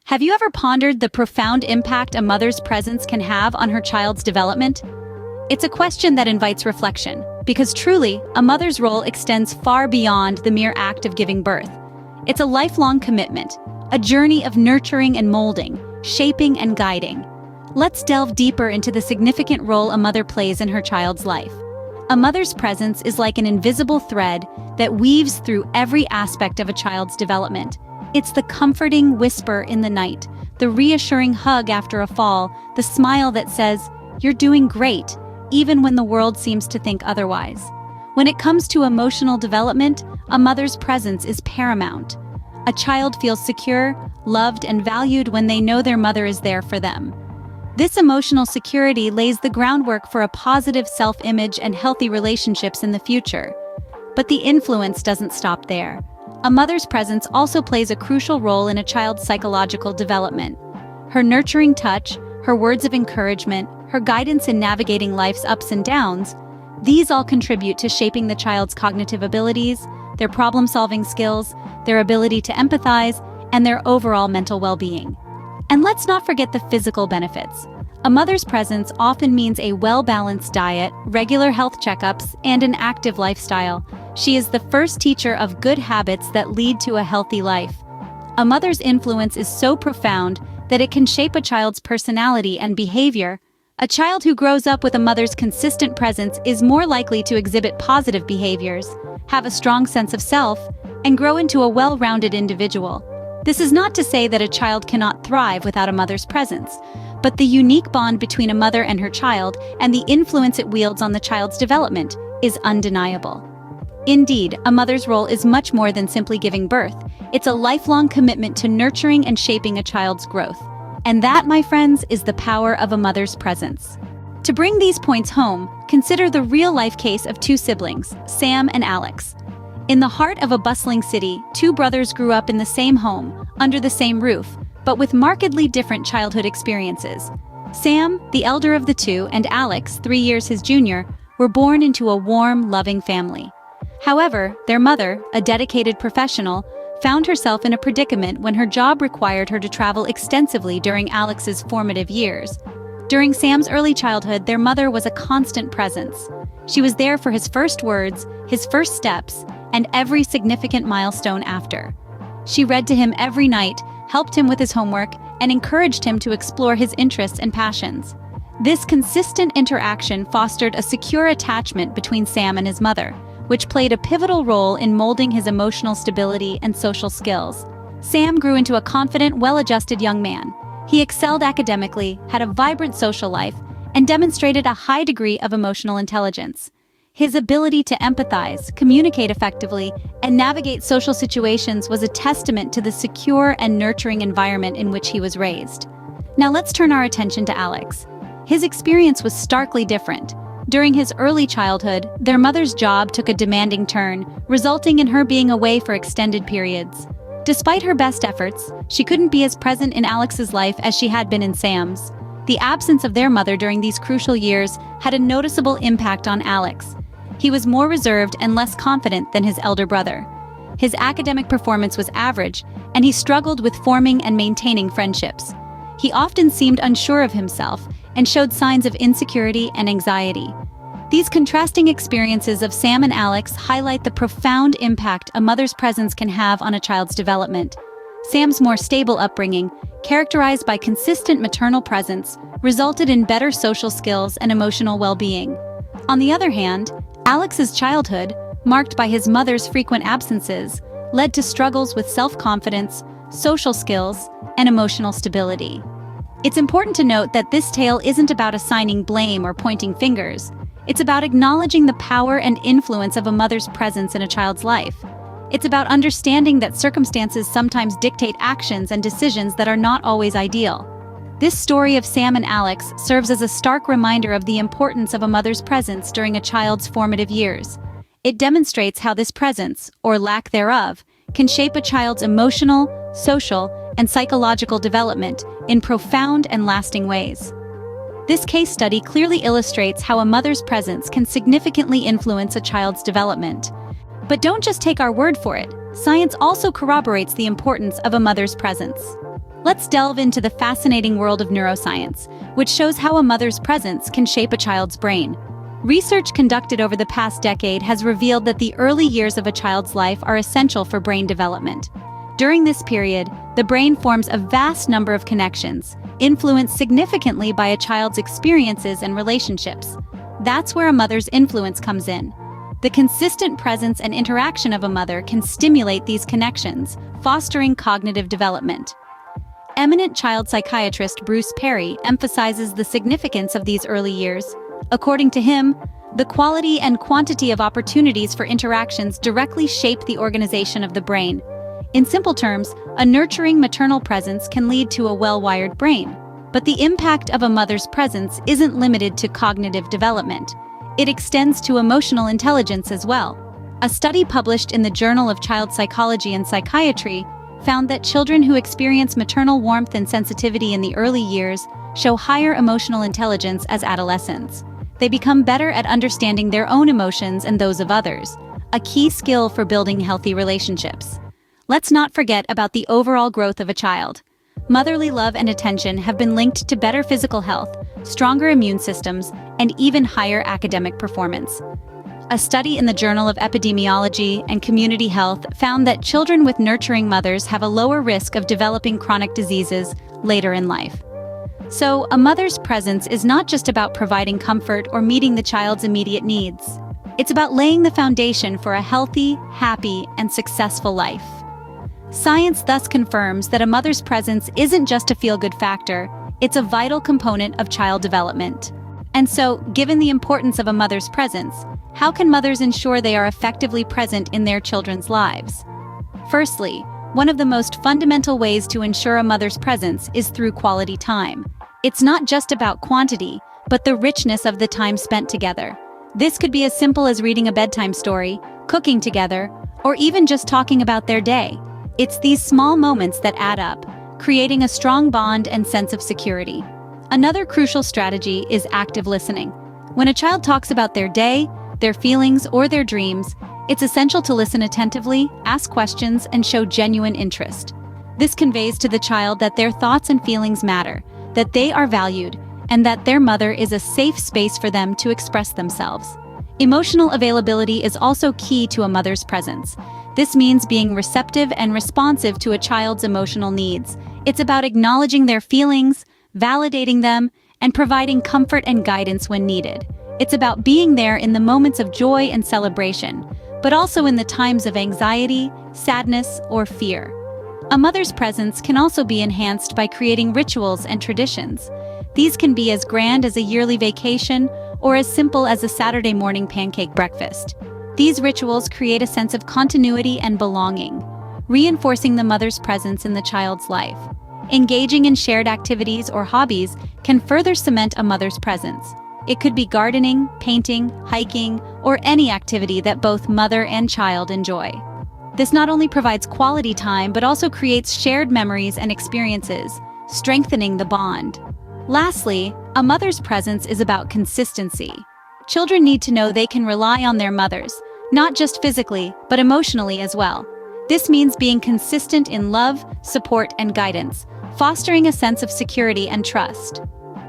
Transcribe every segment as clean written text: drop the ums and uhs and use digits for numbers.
Have you ever pondered the profound impact a mother's presence can have on her child's development? It's a question that invites reflection, because truly, a mother's role extends far beyond the mere act of giving birth. It's a lifelong commitment, a journey of nurturing and molding, shaping and guiding. Let's delve deeper into the significant role a mother plays in her child's life. A mother's presence is like an invisible thread that weaves through every aspect of a child's development. It's the comforting whisper in the night, the reassuring hug after a fall, the smile that says, "You're doing great," even when the world seems to think otherwise. When it comes to emotional development, a mother's presence is paramount. A child feels secure, loved, and valued when they know their mother is there for them. This emotional security lays the groundwork for a positive self-image and healthy relationships in the future. But the influence doesn't stop there. A mother's presence also plays a crucial role in a child's psychological development. Her nurturing touch, her words of encouragement, her guidance in navigating life's ups and downs, these all contribute to shaping the child's cognitive abilities, their problem-solving skills, their ability to empathize, and their overall mental well-being. And let's not forget the physical benefits. A mother's presence often means a well-balanced diet, regular health checkups, and an active lifestyle. She is the first teacher of good habits that lead to a healthy life. A mother's influence is so profound that it can shape a child's personality and behavior. A child who grows up with a mother's consistent presence is more likely to exhibit positive behaviors, have a strong sense of self, and grow into a well-rounded individual. This is not to say that a child cannot thrive without a mother's presence, but the unique bond between a mother and her child and the influence it wields on the child's development is undeniable. Indeed, a mother's role is much more than simply giving birth. It's a lifelong commitment to nurturing and shaping a child's growth. And that, my friends, is the power of a mother's presence. To bring these points home, consider the real-life case of two siblings, Sam and Alex. In the heart of a bustling city, two brothers grew up in the same home, under the same roof, but with markedly different childhood experiences. Sam, the elder of the two, and Alex, 3 years his junior, were born into a warm, loving family. However, their mother, a dedicated professional, found herself in a predicament when her job required her to travel extensively during Alex's formative years. During Sam's early childhood, their mother was a constant presence. She was there for his first words, his first steps, and every significant milestone after. She read to him every night, helped him with his homework, and encouraged him to explore his interests and passions. This consistent interaction fostered a secure attachment between Sam and his mother, which played a pivotal role in molding his emotional stability and social skills. Sam grew into a confident, well-adjusted young man. He excelled academically, had a vibrant social life, and demonstrated a high degree of emotional intelligence. His ability to empathize, communicate effectively, and navigate social situations was a testament to the secure and nurturing environment in which he was raised. Now let's turn our attention to Alex. His experience was starkly different. During his early childhood, their mother's job took a demanding turn, resulting in her being away for extended periods. Despite her best efforts, she couldn't be as present in Alex's life as she had been in Sam's. The absence of their mother during these crucial years had a noticeable impact on Alex. He was more reserved and less confident than his elder brother. His academic performance was average, and he struggled with forming and maintaining friendships. He often seemed unsure of himself and showed signs of insecurity and anxiety. These contrasting experiences of Sam and Alex highlight the profound impact a mother's presence can have on a child's development. Sam's more stable upbringing, characterized by consistent maternal presence, resulted in better social skills and emotional well-being. On the other hand, Alex's childhood, marked by his mother's frequent absences, led to struggles with self-confidence, social skills, and emotional stability. It's important to note that this tale isn't about assigning blame or pointing fingers. It's about acknowledging the power and influence of a mother's presence in a child's life. It's about understanding that circumstances sometimes dictate actions and decisions that are not always ideal. This story of Sam and Alex serves as a stark reminder of the importance of a mother's presence during a child's formative years. It demonstrates how this presence, or lack thereof, can shape a child's emotional, social, and psychological development in profound and lasting ways. This case study clearly illustrates how a mother's presence can significantly influence a child's development. But don't just take our word for it. Science also corroborates the importance of a mother's presence. Let's delve into the fascinating world of neuroscience, which shows how a mother's presence can shape a child's brain. Research conducted over the past decade has revealed that the early years of a child's life are essential for brain development. During this period, the brain forms a vast number of connections, influenced significantly by a child's experiences and relationships. That's where a mother's influence comes in. The consistent presence and interaction of a mother can stimulate these connections, fostering cognitive development. Eminent child psychiatrist Bruce Perry emphasizes the significance of these early years. According to him, the quality and quantity of opportunities for interactions directly shape the organization of the brain. In simple terms, a nurturing maternal presence can lead to a well-wired brain. But the impact of a mother's presence isn't limited to cognitive development. It extends to emotional intelligence as well. A study published in the Journal of Child Psychology and Psychiatry found that children who experience maternal warmth and sensitivity in the early years show higher emotional intelligence as adolescents. They become better at understanding their own emotions and those of others, a key skill for building healthy relationships. Let's not forget about the overall growth of a child. Motherly love and attention have been linked to better physical health, stronger immune systems, and even higher academic performance. A study in the Journal of Epidemiology and Community Health found that children with nurturing mothers have a lower risk of developing chronic diseases later in life. So, a mother's presence is not just about providing comfort or meeting the child's immediate needs. It's about laying the foundation for a healthy, happy, and successful life. Science thus confirms that a mother's presence isn't just a feel-good factor, it's a vital component of child development. And so, given the importance of a mother's presence, how can mothers ensure they are effectively present in their children's lives? Firstly, one of the most fundamental ways to ensure a mother's presence is through quality time. It's not just about quantity, but the richness of the time spent together. This could be as simple as reading a bedtime story, cooking together, or even just talking about their day. It's these small moments that add up, creating a strong bond and sense of security. Another crucial strategy is active listening. When a child talks about their day, their feelings, or their dreams, it's essential to listen attentively, ask questions, and show genuine interest. This conveys to the child that their thoughts and feelings matter, that they are valued, and that their mother is a safe space for them to express themselves. Emotional availability is also key to a mother's presence. This means being receptive and responsive to a child's emotional needs. It's about acknowledging their feelings, validating them, and providing comfort and guidance when needed. It's about being there in the moments of joy and celebration, but also in the times of anxiety, sadness, or fear. A mother's presence can also be enhanced by creating rituals and traditions. These can be as grand as a yearly vacation or as simple as a Saturday morning pancake breakfast. These rituals create a sense of continuity and belonging, reinforcing the mother's presence in the child's life. Engaging in shared activities or hobbies can further cement a mother's presence. It could be gardening, painting, hiking, or any activity that both mother and child enjoy. This not only provides quality time, but also creates shared memories and experiences, strengthening the bond. Lastly, a mother's presence is about consistency. Children need to know they can rely on their mothers, not just physically, but emotionally as well. This means being consistent in love, support, and guidance, fostering a sense of security and trust.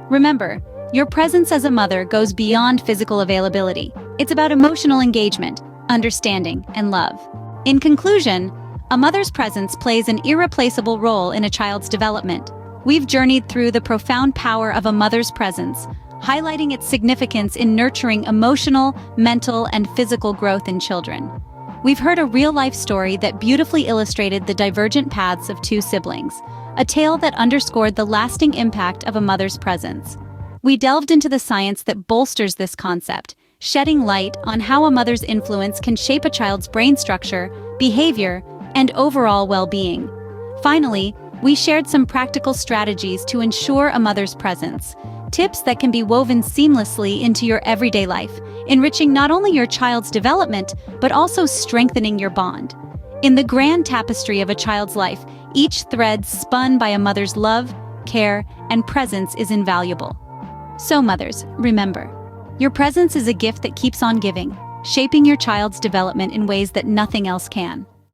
Remember, your presence as a mother goes beyond physical availability. It's about emotional engagement, understanding, and love. In conclusion, a mother's presence plays an irreplaceable role in a child's development. We've journeyed through the profound power of a mother's presence, highlighting its significance in nurturing emotional, mental, and physical growth in children. We've heard a real-life story that beautifully illustrated the divergent paths of two siblings, a tale that underscored the lasting impact of a mother's presence. We delved into the science that bolsters this concept, shedding light on how a mother's influence can shape a child's brain structure, behavior, and overall well-being. Finally, we shared some practical strategies to ensure a mother's presence, tips that can be woven seamlessly into your everyday life, enriching not only your child's development, but also strengthening your bond. In the grand tapestry of a child's life, each thread spun by a mother's love, care, and presence is invaluable. So mothers, remember, your presence is a gift that keeps on giving, shaping your child's development in ways that nothing else can.